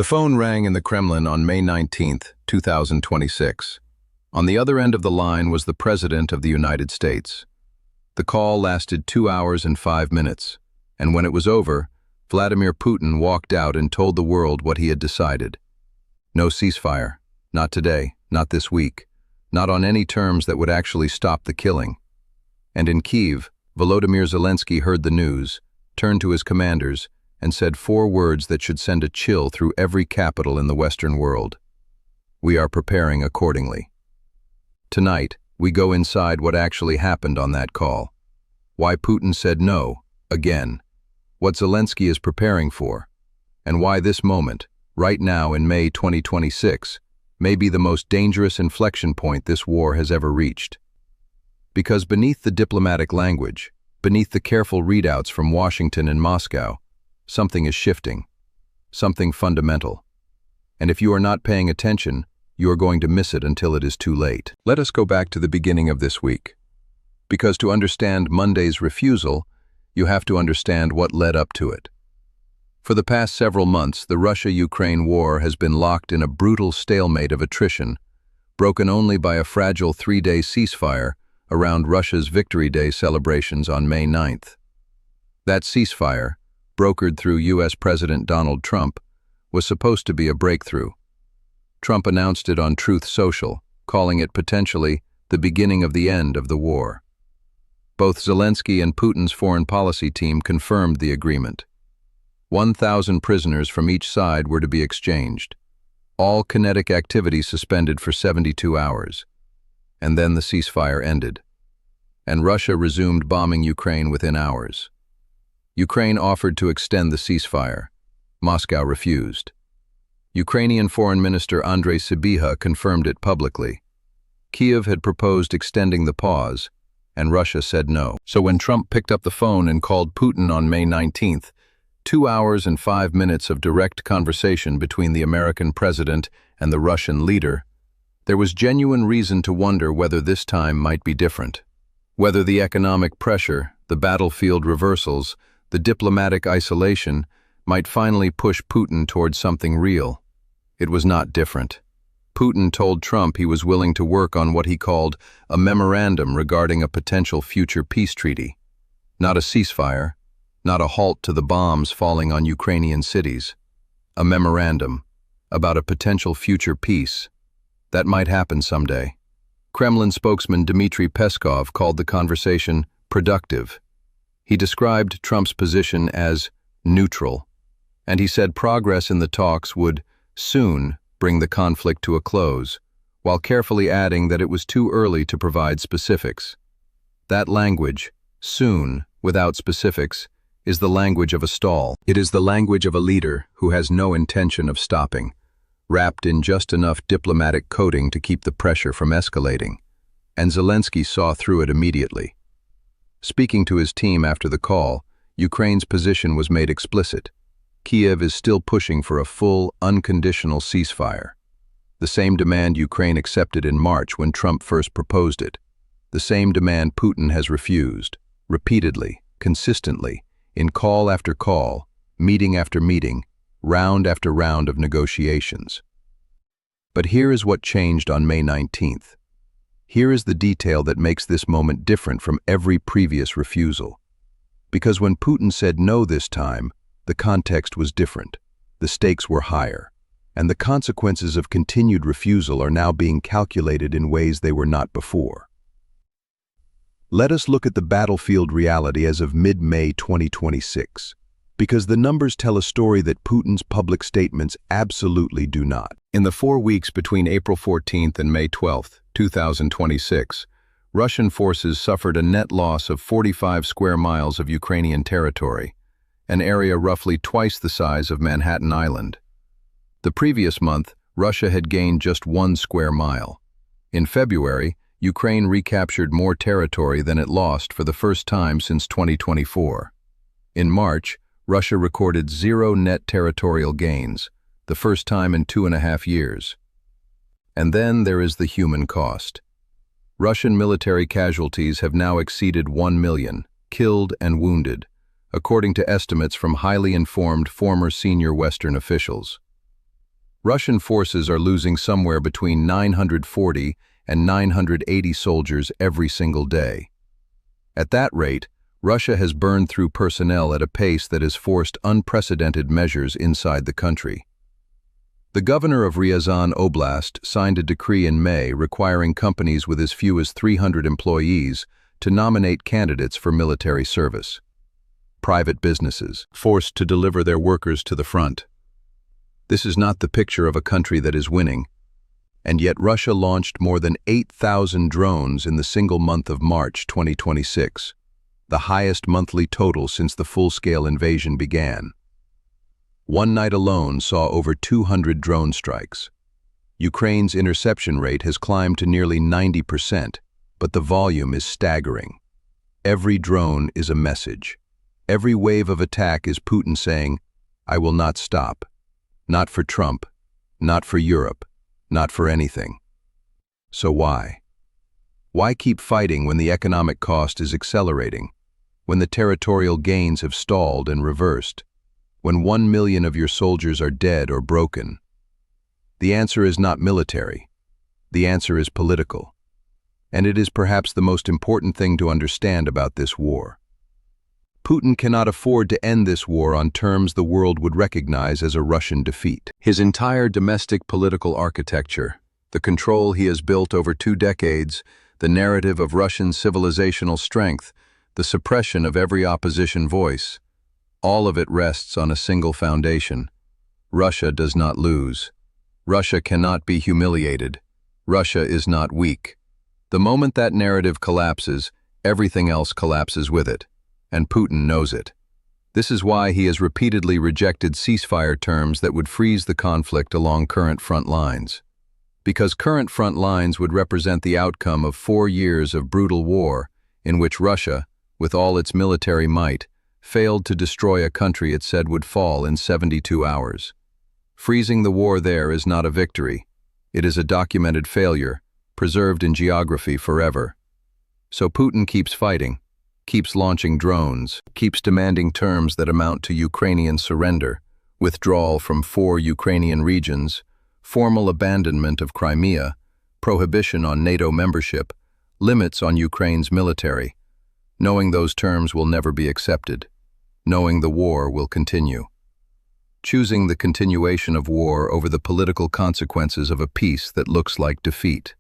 The phone rang in the Kremlin on May 19, 2026. On the other end of the line was the President of the United States. The call lasted 2 hours and 5 minutes, and when it was over, Vladimir Putin walked out and told the world what he had decided. No ceasefire, not today, not this week, not on any terms that would actually stop the killing. And in Kyiv, Volodymyr Zelenskyy heard the news, turned to his commanders, and said 4 words that should send a chill through every capital in the Western world. We are preparing accordingly. Tonight, we go inside what actually happened on that call. Why Putin said no, again. What Zelensky is preparing for. And why this moment, right now in May 2026, may be the most dangerous inflection point this war has ever reached. Because beneath the diplomatic language, beneath the careful readouts from Washington and Moscow, something is shifting, something fundamental. And if you are not paying attention, you are going to miss it until it is too late. Let us go back to the beginning of this week. Because to understand Monday's refusal, you have to understand what led up to it. For the past several months, the Russia-Ukraine war has been locked in a brutal stalemate of attrition, broken only by a fragile 3-day ceasefire around Russia's Victory Day celebrations on May 9th. That ceasefire, brokered through U.S. President Donald Trump, was supposed to be a breakthrough. Trump announced it on Truth Social, calling it potentially the beginning of the end of the war. Both Zelensky and Putin's foreign policy team confirmed the agreement. 1,000 prisoners from each side were to be exchanged. All kinetic activity suspended for 72 hours. And then the ceasefire ended. And Russia resumed bombing Ukraine within hours. Ukraine offered to extend the ceasefire. Moscow refused. Ukrainian Foreign Minister Andrei Sybiha confirmed it publicly. Kyiv had proposed extending the pause, and Russia said no. So when Trump picked up the phone and called Putin on May 19th, 2 hours and 5 minutes of direct conversation between the American president and the Russian leader, there was genuine reason to wonder whether this time might be different. Whether the economic pressure, the battlefield reversals, the diplomatic isolation might finally push Putin towards something real. It was not different. Putin told Trump he was willing to work on what he called a memorandum regarding a potential future peace treaty. Not a ceasefire, not a halt to the bombs falling on Ukrainian cities. A memorandum about a potential future peace. That might happen someday. Kremlin spokesman Dmitry Peskov called the conversation productive. He described Trump's position as neutral, and he said progress in the talks would soon bring the conflict to a close, while carefully adding that it was too early to provide specifics. That language, soon, without specifics, is the language of a stall. It is the language of a leader who has no intention of stopping, wrapped in just enough diplomatic coding to keep the pressure from escalating. And Zelensky saw through it immediately. Speaking to his team after the call, Ukraine's position was made explicit. Kyiv is still pushing for a full, unconditional ceasefire. The same demand Ukraine accepted in March when Trump first proposed it. The same demand Putin has refused, repeatedly, consistently, in call after call, meeting after meeting, round after round of negotiations. But here is what changed on May 19th. Here is the detail that makes this moment different from every previous refusal. Because when Putin said no this time, the context was different, the stakes were higher, and the consequences of continued refusal are now being calculated in ways they were not before. Let us look at the battlefield reality as of mid-May 2026, because the numbers tell a story that Putin's public statements absolutely do not. In the 4 weeks between April 14th and May 12th, 2026, Russian forces suffered a net loss of 45 square miles of Ukrainian territory, an area roughly twice the size of Manhattan Island. The previous month, Russia had gained just 1 square mile. In February, Ukraine recaptured more territory than it lost for the first time since 2024. In March, Russia recorded 0 net territorial gains, the first time in 2.5 years. And then there is the human cost. Russian military casualties have now exceeded 1 million, killed and wounded, according to estimates from highly informed former senior Western officials. Russian forces are losing somewhere between 940 and 980 soldiers every single day. At that rate, Russia has burned through personnel at a pace that has forced unprecedented measures inside the country. The governor of Ryazan Oblast signed a decree in May requiring companies with as few as 300 employees to nominate candidates for military service. Private businesses forced to deliver their workers to the front. This is not the picture of a country that is winning, and yet Russia launched more than 8,000 drones in the single month of March 2026, the highest monthly total since the full-scale invasion began. One night alone saw over 200 drone strikes. Ukraine's interception rate has climbed to nearly 90%, but the volume is staggering. Every drone is a message. Every wave of attack is Putin saying, "I will not stop. Not for Trump, not for Europe, not for anything." So why? Why keep fighting when the economic cost is accelerating, when the territorial gains have stalled and reversed, when 1 million of your soldiers are dead or broken? The answer is not military. The answer is political. And it is perhaps the most important thing to understand about this war. Putin cannot afford to end this war on terms the world would recognize as a Russian defeat. His entire domestic political architecture, the control he has built over 2 decades, the narrative of Russian civilizational strength, the suppression of every opposition voice, all of it rests on a single foundation. Russia does not lose. Russia cannot be humiliated. Russia is not weak. The moment that narrative collapses, everything else collapses with it. And Putin knows it. This is why he has repeatedly rejected ceasefire terms that would freeze the conflict along current front lines. Because current front lines would represent the outcome of 4 years of brutal war in which Russia, with all its military might, failed to destroy a country it said would fall in 72 hours. Freezing the war there is not a victory. It is a documented failure, preserved in geography forever. So Putin keeps fighting, keeps launching drones, keeps demanding terms that amount to Ukrainian surrender, withdrawal from 4 Ukrainian regions, formal abandonment of Crimea, prohibition on NATO membership, limits on Ukraine's military, knowing those terms will never be accepted, knowing the war will continue. Choosing the continuation of war over the political consequences of a peace that looks like defeat.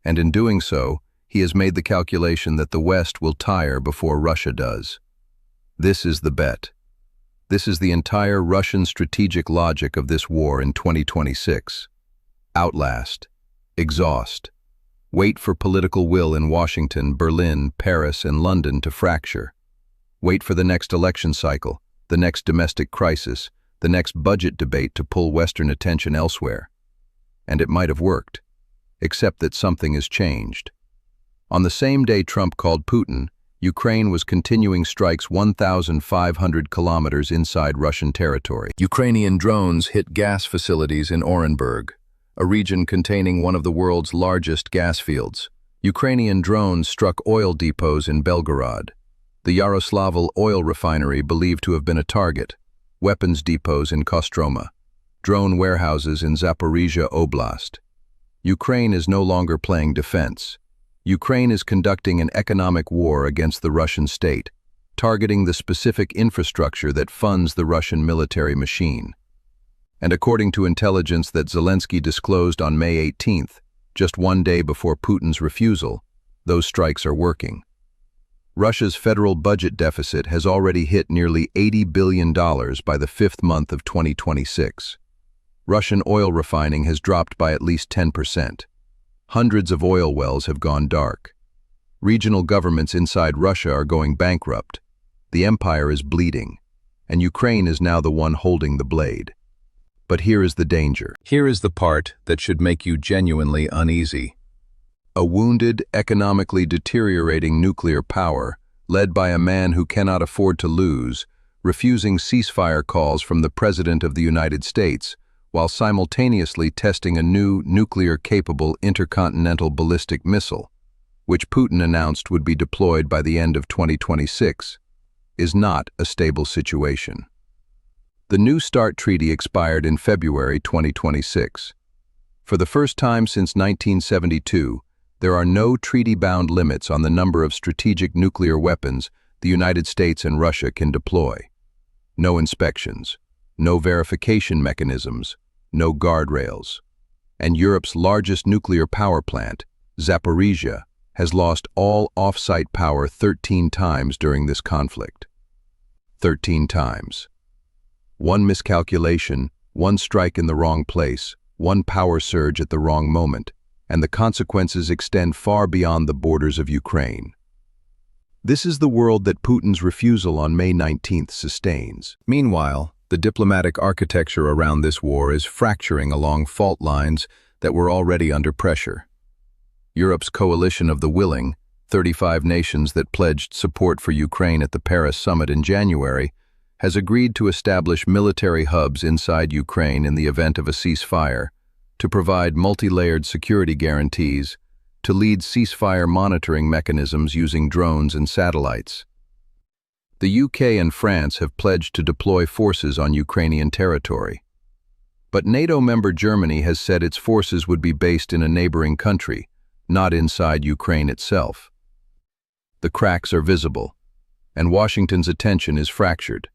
And in doing so, he has made the calculation that the West will tire before Russia does. This is the bet. This is the entire Russian strategic logic of this war in 2026. Outlast, exhaust, wait for political will in Washington, Berlin, Paris, and London to fracture. Wait for the next election cycle, the next domestic crisis, the next budget debate to pull Western attention elsewhere. And it might have worked, except that something has changed. On the same day Trump called Putin, Ukraine was continuing strikes 1,500 kilometers inside Russian territory. Ukrainian drones hit gas facilities in Orenburg, a region containing one of the world's largest gas fields. Ukrainian drones struck oil depots in Belgorod, the Yaroslavl oil refinery believed to have been a target, weapons depots in Kostroma, drone warehouses in Zaporizhia Oblast. Ukraine is no longer playing defense. Ukraine is conducting an economic war against the Russian state, targeting the specific infrastructure that funds the Russian military machine. And according to intelligence that Zelensky disclosed on May 18th, just 1 day before Putin's refusal, those strikes are working. Russia's federal budget deficit has already hit nearly $80 billion by the 5th month of 2026. Russian oil refining has dropped by at least 10%. Hundreds of oil wells have gone dark. Regional governments inside Russia are going bankrupt. The empire is bleeding, and Ukraine is now the one holding the blade. But here is the danger. Here is the part that should make you genuinely uneasy. A wounded, economically deteriorating nuclear power, led by a man who cannot afford to lose, refusing ceasefire calls from the President of the United States, while simultaneously testing a new nuclear-capable intercontinental ballistic missile, which Putin announced would be deployed by the end of 2026, is not a stable situation. The New START Treaty expired in February 2026. For the first time since 1972, there are no treaty-bound limits on the number of strategic nuclear weapons the United States and Russia can deploy. No inspections, no verification mechanisms, no guardrails. And Europe's largest nuclear power plant, Zaporizhzhia, has lost all off-site power 13 times during this conflict. 13 times. One miscalculation, one strike in the wrong place, one power surge at the wrong moment, and the consequences extend far beyond the borders of Ukraine. This is the world that Putin's refusal on May 19th sustains. Meanwhile, the diplomatic architecture around this war is fracturing along fault lines that were already under pressure. Europe's coalition of the willing, 35 nations that pledged support for Ukraine at the Paris summit in January, has agreed to establish military hubs inside Ukraine in the event of a ceasefire, to provide multi-layered security guarantees, to lead ceasefire monitoring mechanisms using drones and satellites. The UK and France have pledged to deploy forces on Ukrainian territory. But NATO member Germany has said its forces would be based in a neighboring country, not inside Ukraine itself. The cracks are visible, and Washington's attention is fractured.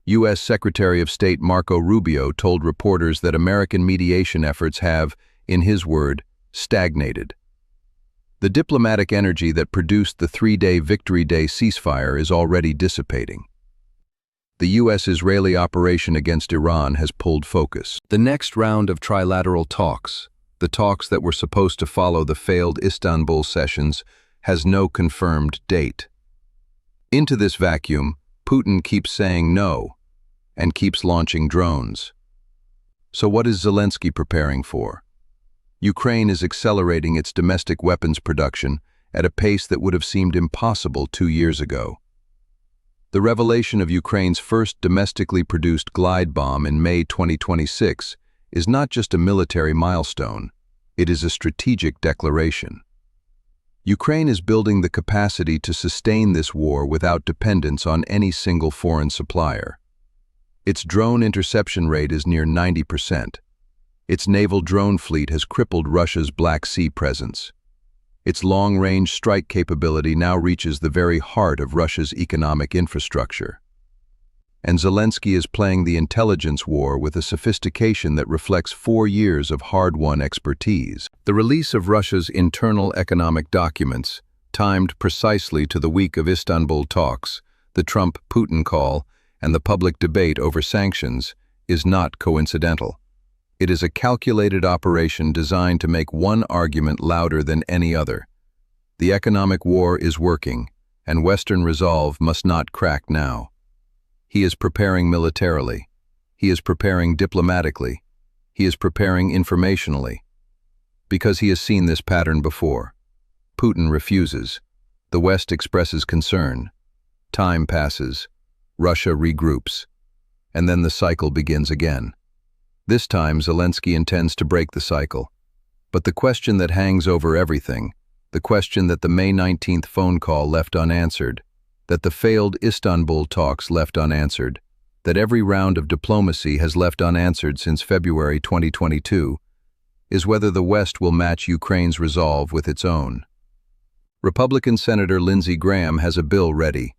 U.S. Secretary of State Marco Rubio told reporters that American mediation efforts have, in his word, stagnated. The diplomatic energy that produced the three-day Victory Day ceasefire is already dissipating. The U.S.-Israeli operation against Iran has pulled focus. The next round of trilateral talks, the talks that were supposed to follow the failed Istanbul sessions, has no confirmed date. Into this vacuum, Putin keeps saying no, and keeps launching drones. So what is Zelensky preparing for? Ukraine is accelerating its domestic weapons production at a pace that would have seemed impossible 2 years ago. The revelation of Ukraine's first domestically produced glide bomb in May 2026 is not just a military milestone, it is a strategic declaration. Ukraine is building the capacity to sustain this war without dependence on any single foreign supplier. Its drone interception rate is near 90%. Its naval drone fleet has crippled Russia's Black Sea presence. Its long-range strike capability now reaches the very heart of Russia's economic infrastructure. And Zelensky is playing the intelligence war with a sophistication that reflects 4 years of hard-won expertise. The release of Russia's internal economic documents, timed precisely to the week of Istanbul talks, the Trump-Putin call, and the public debate over sanctions, is not coincidental. It is a calculated operation designed to make one argument louder than any other. The economic war is working, and Western resolve must not crack now. He is preparing militarily. He is preparing diplomatically. He is preparing informationally. Because he has seen this pattern before. Putin refuses. The West expresses concern. Time passes. Russia regroups. And then the cycle begins again. This time, Zelensky intends to break the cycle. But the question that hangs over everything, the question that the May 19th phone call left unanswered, that the failed Istanbul talks left unanswered, that every round of diplomacy has left unanswered since February 2022, is whether the West will match Ukraine's resolve with its own. Republican Senator Lindsey Graham has a bill ready.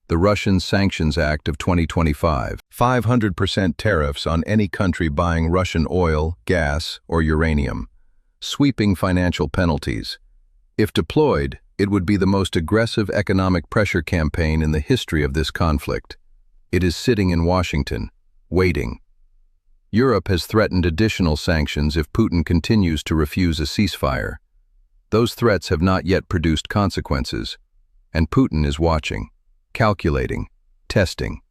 The Russian Sanctions Act of 2025, 500% tariffs on any country buying Russian oil, gas, or uranium, sweeping financial penalties. If deployed, it would be the most aggressive economic pressure campaign in the history of this conflict. It is sitting in Washington, waiting. Europe has threatened additional sanctions if Putin continues to refuse a ceasefire. Those threats have not yet produced consequences, and Putin is watching. Calculating, testing.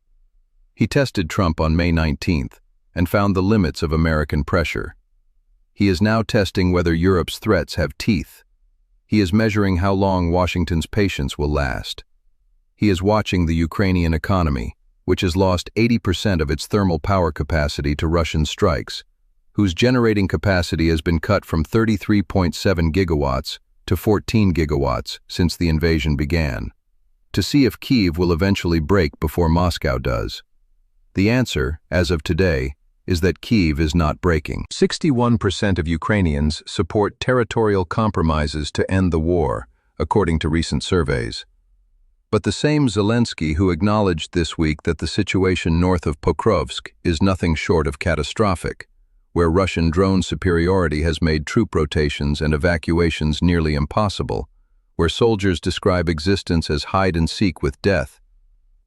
He tested Trump on May 19th and found the limits of American pressure. He is now testing whether Europe's threats have teeth. He is measuring how long Washington's patience will last. He is watching the Ukrainian economy, which has lost 80% of its thermal power capacity to Russian strikes, whose generating capacity has been cut from 33.7 gigawatts to 14 gigawatts since the invasion began, to see if Kyiv will eventually break before Moscow does. The answer, as of today, is that Kyiv is not breaking. 61% of Ukrainians support territorial compromises to end the war, according to recent surveys. But the same Zelensky who acknowledged this week that the situation north of Pokrovsk is nothing short of catastrophic, where Russian drone superiority has made troop rotations and evacuations nearly impossible, where soldiers describe existence as hide-and-seek with death,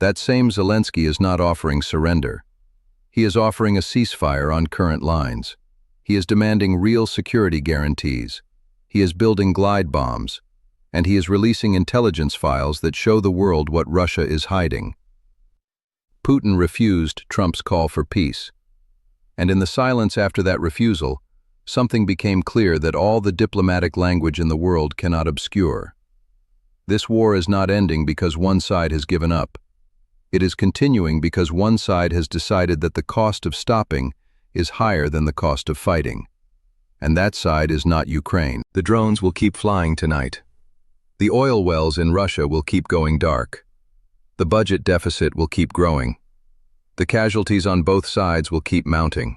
that same Zelensky is not offering surrender. He is offering a ceasefire on current lines. He is demanding real security guarantees. He is building glide bombs. And he is releasing intelligence files that show the world what Russia is hiding. Putin refused Trump's call for peace. And in the silence after that refusal, something became clear that all the diplomatic language in the world cannot obscure. This war is not ending because one side has given up. It is continuing because one side has decided that the cost of stopping is higher than the cost of fighting. And that side is not Ukraine. The drones will keep flying tonight. The oil wells in Russia will keep going dark. The budget deficit will keep growing. The casualties on both sides will keep mounting.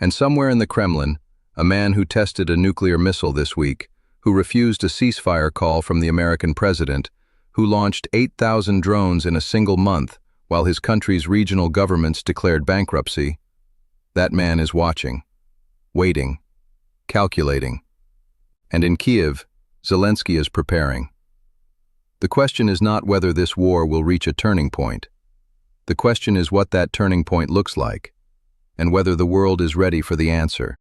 And somewhere in the Kremlin, a man who tested a nuclear missile this week, who refused a ceasefire call from the American president, who launched 8,000 drones in a single month while his country's regional governments declared bankruptcy, that man is watching, waiting, calculating. And in Kyiv, Zelensky is preparing. The question is not whether this war will reach a turning point. The question is what that turning point looks like, and whether the world is ready for the answer.